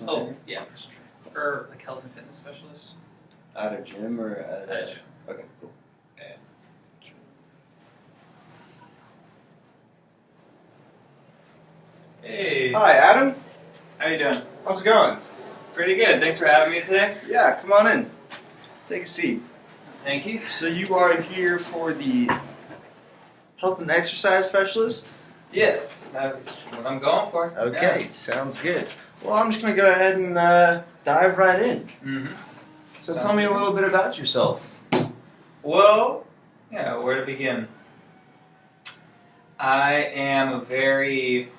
Oh, yeah, personal trainer. Or like health and fitness specialist. At a gym or at At a gym. Okay, cool. Yeah. Hey. Hi, Adam. How you doing? How's it going? Pretty good. Thanks for having me today. Yeah, come on in. Take a seat. Thank you. So you are here for the health and exercise specialist? Yes, that's what I'm going for. Okay, sounds good. Well, I'm just going to go ahead and dive right in. Mm-hmm. So Sounds tell me a good. little bit about yourself. Well, yeah, where to begin? I am a very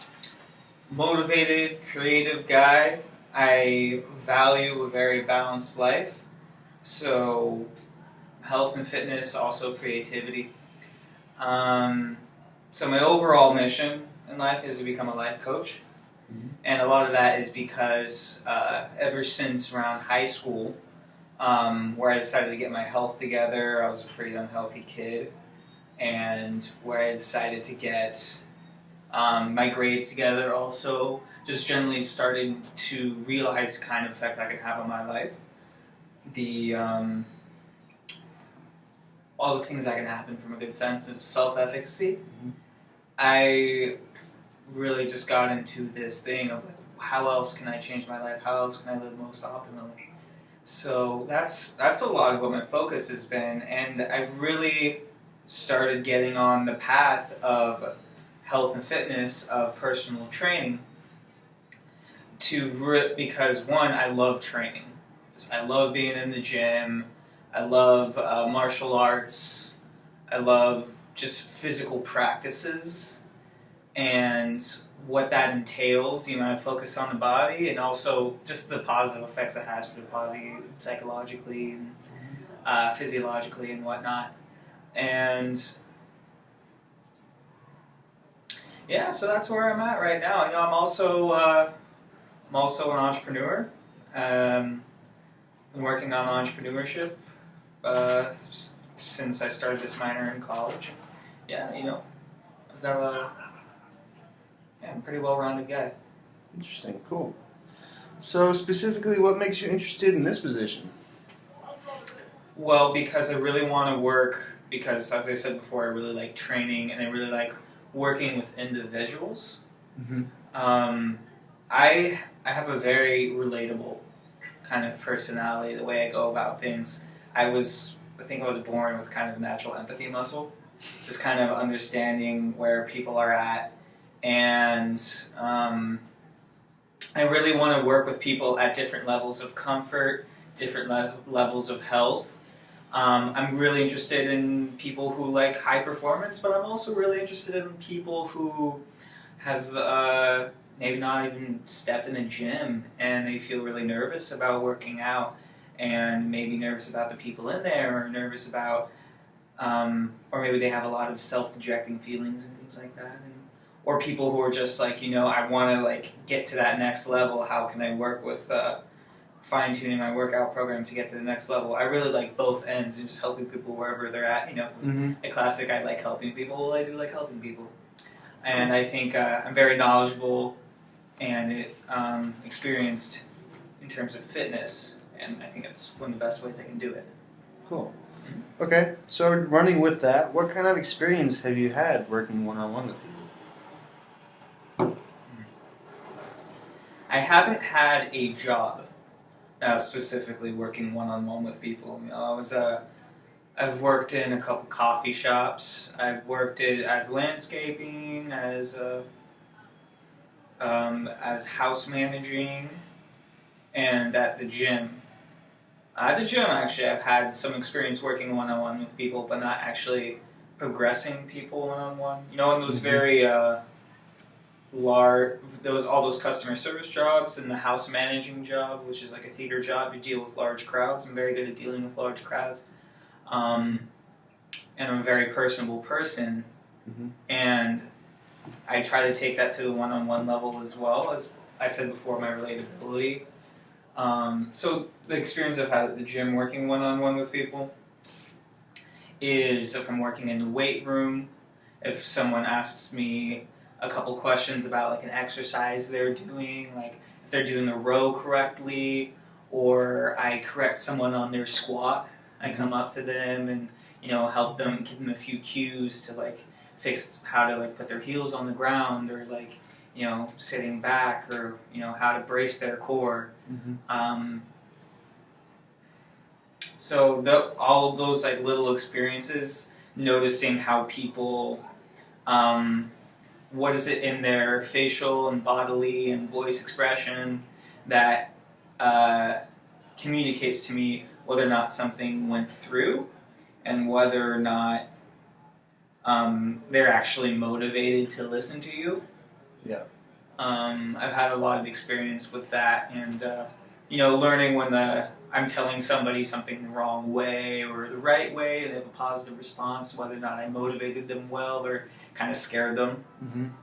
motivated, creative guy. I value a very balanced life. So, health and fitness, also creativity. So my overall mission in life is to become a life coach. Mhm. And a lot of that is because ever since around high school, where I decided to get my health together, I was a pretty unhealthy kid, and where I decided to get my grades together also, just generally starting to realize the kind of effect I could have on my life. All the things that can happen from a good sense of self-efficacy. Mhm. I really just got into this thing of like, how else can I change my life? How else can I live most optimally? So that's a lot of what my focus has been, and I really started getting on the path of health and fitness, of personal training, because one, I love training. I love being in the gym. I love martial arts. I love just physical practices and what that entails, the amount of focus on the body, and also just the positive effects it has for the body psychologically and physiologically and whatnot. And yeah, so that's where I'm at right now. You know, I'm also an entrepreneur. Been working on entrepreneurship since I started this minor in college. Yeah, you know, I've got I'm a pretty well-rounded guy. Interesting, cool. So specifically, what makes you interested in this position? Well, because I really want to work, because as I said before, I really like training and I really like working with individuals. Mm-hmm. I have a very relatable kind of personality, the way I go about things. I think I was born with kind of a natural empathy muscle, just kind of understanding where people are at, and I really want to work with people at different levels of comfort, different levels of health. I'm really interested in people who like high performance, but I'm also really interested in people who have maybe not even stepped in a gym and they feel really nervous about working out and maybe nervous about the people in there or nervous about, or maybe they have a lot of self-dejecting feelings and things like that. Or people who are just like, you know, I want to like get to that next level. How can I work with fine-tuning my workout program to get to the next level? I really like both ends and just helping people wherever they're at. You know, Mm-hmm. a classic, I like helping people. Well, I do like helping people. And I think I'm very knowledgeable and experienced in terms of fitness. And I think that's one of the best ways I can do it. Cool. Okay, so running with that, what kind of experience have you had working one-on-one with people? I haven't had a job specifically working one-on-one with people. You know, I've worked in a couple coffee shops. I've worked as landscaping, as house managing, and at the gym. At the gym, actually, I've had some experience working one-on-one with people, but not actually progressing people one-on-one. You know, in those very all those customer service jobs and the house managing job, which is like a theater job, you deal with large crowds. I'm very good at dealing with large crowds. And I'm a very personable person, and I try to take that to the one-on-one level as well, as I said before, my relatability. So the experience I've had at the gym working one-on-one with people is if I'm working in the weight room, if someone asks me a couple questions about like an exercise they're doing, like if they're doing the row correctly, or I correct someone on their squat. I come up to them and help them, give them a few cues to like fix how to like put their heels on the ground, or like sitting back, or how to brace their core. So all of those like little experiences, noticing how people, what is it in their facial and bodily and voice expression that communicates to me whether or not something went through, and whether or not they're actually motivated to listen to you. Yeah. I've had a lot of experience with that, and learning when I'm telling somebody something the wrong way or the right way, and they have a positive response, whether or not I motivated them well or kind of scared them.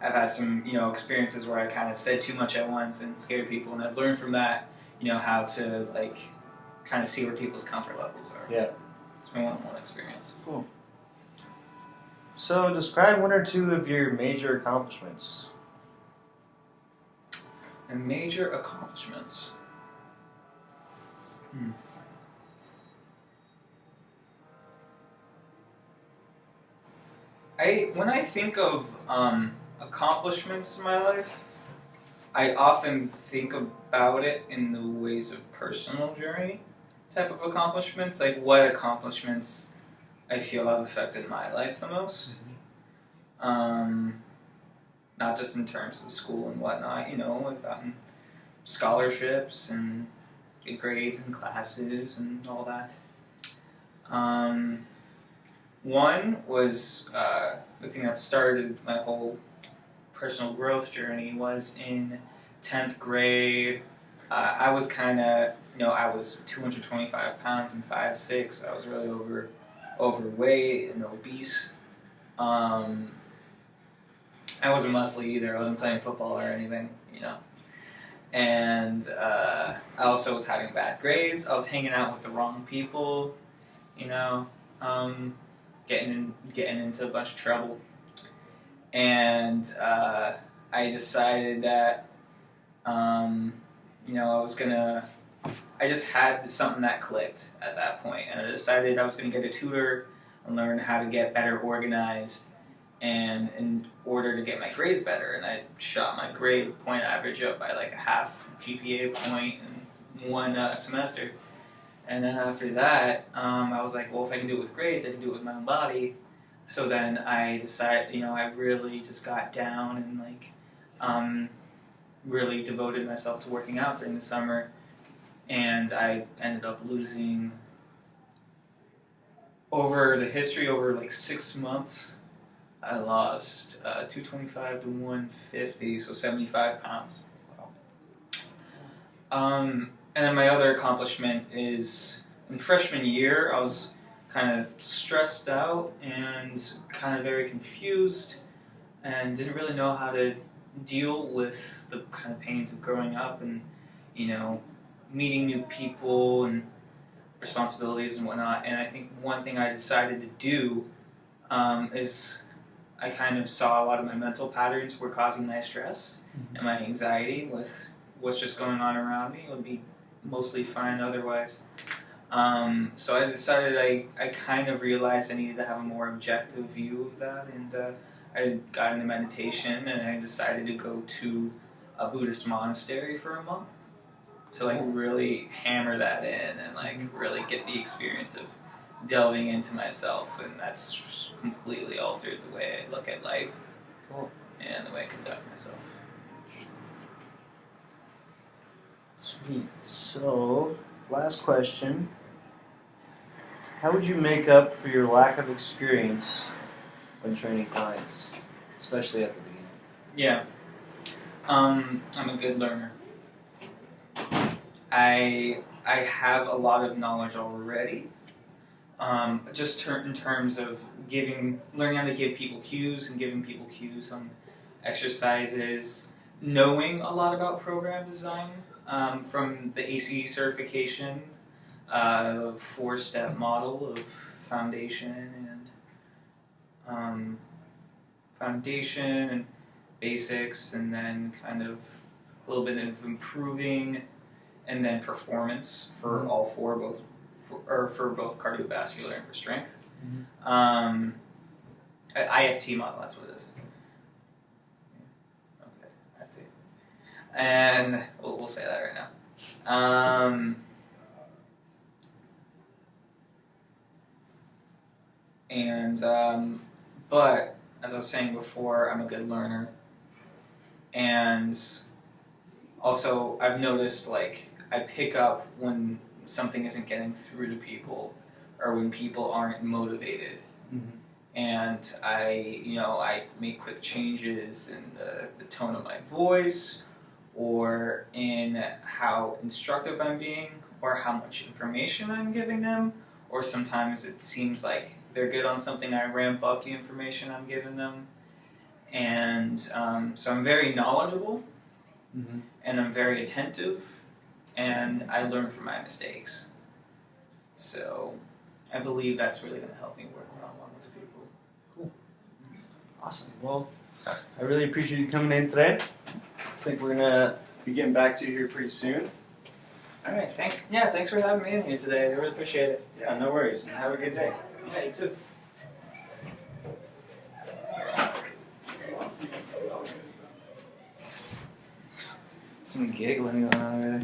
I've had some experiences where I kind of said too much at once and scared people, and I've learned from that how to like kind of see where people's comfort levels are. Yeah. It's been one experience. Cool. So describe one or two of your major accomplishments. And major accomplishments. When I think of accomplishments in my life, I often think about it in the ways of personal journey type of accomplishments, like what accomplishments I feel have affected my life the most. Not just in terms of school and whatnot, I've gotten scholarships and good grades in classes and all that. One was the thing that started my whole personal growth journey was in 10th grade. I was kind of, I was 225 pounds and 5'6". I was really overweight and obese. I wasn't muscly either. I wasn't playing football or anything, And I also was having bad grades. I was hanging out with the wrong people, getting into a bunch of trouble. And I decided that, I just had something that clicked at that point. And I decided I was going to get a tutor and learn how to get better organized, and in order to get my grades better. And I shot my grade point average up by like a half GPA point in one semester. And then after that, I was like, well, if I can do it with grades, I can do it with my own body. So then I decided, I really just got down and like really devoted myself to working out during the summer. And I ended up losing, over the history, over like 6 months, I lost 225 to 150, so 75 pounds. And then my other accomplishment is, in freshman year, I was kind of stressed out and kind of very confused and didn't really know how to deal with the kind of pains of growing up and, meeting new people and responsibilities and whatnot. And I think one thing I decided to do is I kind of saw a lot of my mental patterns were causing my stress and my anxiety with what's just going on around me. It would be mostly fine otherwise. So I decided I kind of realized I needed to have a more objective view of that, and I got into meditation, and I decided to go to a Buddhist monastery for a month to like really hammer that in and like really get the experience of delving into myself, and that's completely altered the way I look at life and the way I conduct myself. Sweet. So, last question. How would you make up for your lack of experience when training clients, especially at the beginning? Yeah. I'm a good learner. I have a lot of knowledge already. Just in terms of learning how to give people cues and giving people cues on exercises, knowing a lot about program design from the ACE certification, 4-step model of foundation and basics, and then kind of a little bit of improving, and then performance for all four, for both cardiovascular and for strength. IFT model, that's what it is. Okay, IFT. And we'll say that right now. But as I was saying before, I'm a good learner, and also I've noticed like I pick up when something isn't getting through to people, or when people aren't motivated, and I make quick changes in the tone of my voice, or in how instructive I'm being, or how much information I'm giving them, or sometimes it seems like they're good on something, I ramp up the information I'm giving them. And so I'm very knowledgeable, and I'm very attentive, and I learn from my mistakes. So I believe that's really going to help me work one-on-one with people. Cool. Awesome. Well, I really appreciate you coming in today. I think we're going to be getting back to you here pretty soon. All right, thanks for having me in here today. I really appreciate it. Yeah, no worries. And have a good day. Yeah, you too. Some giggling going on over there.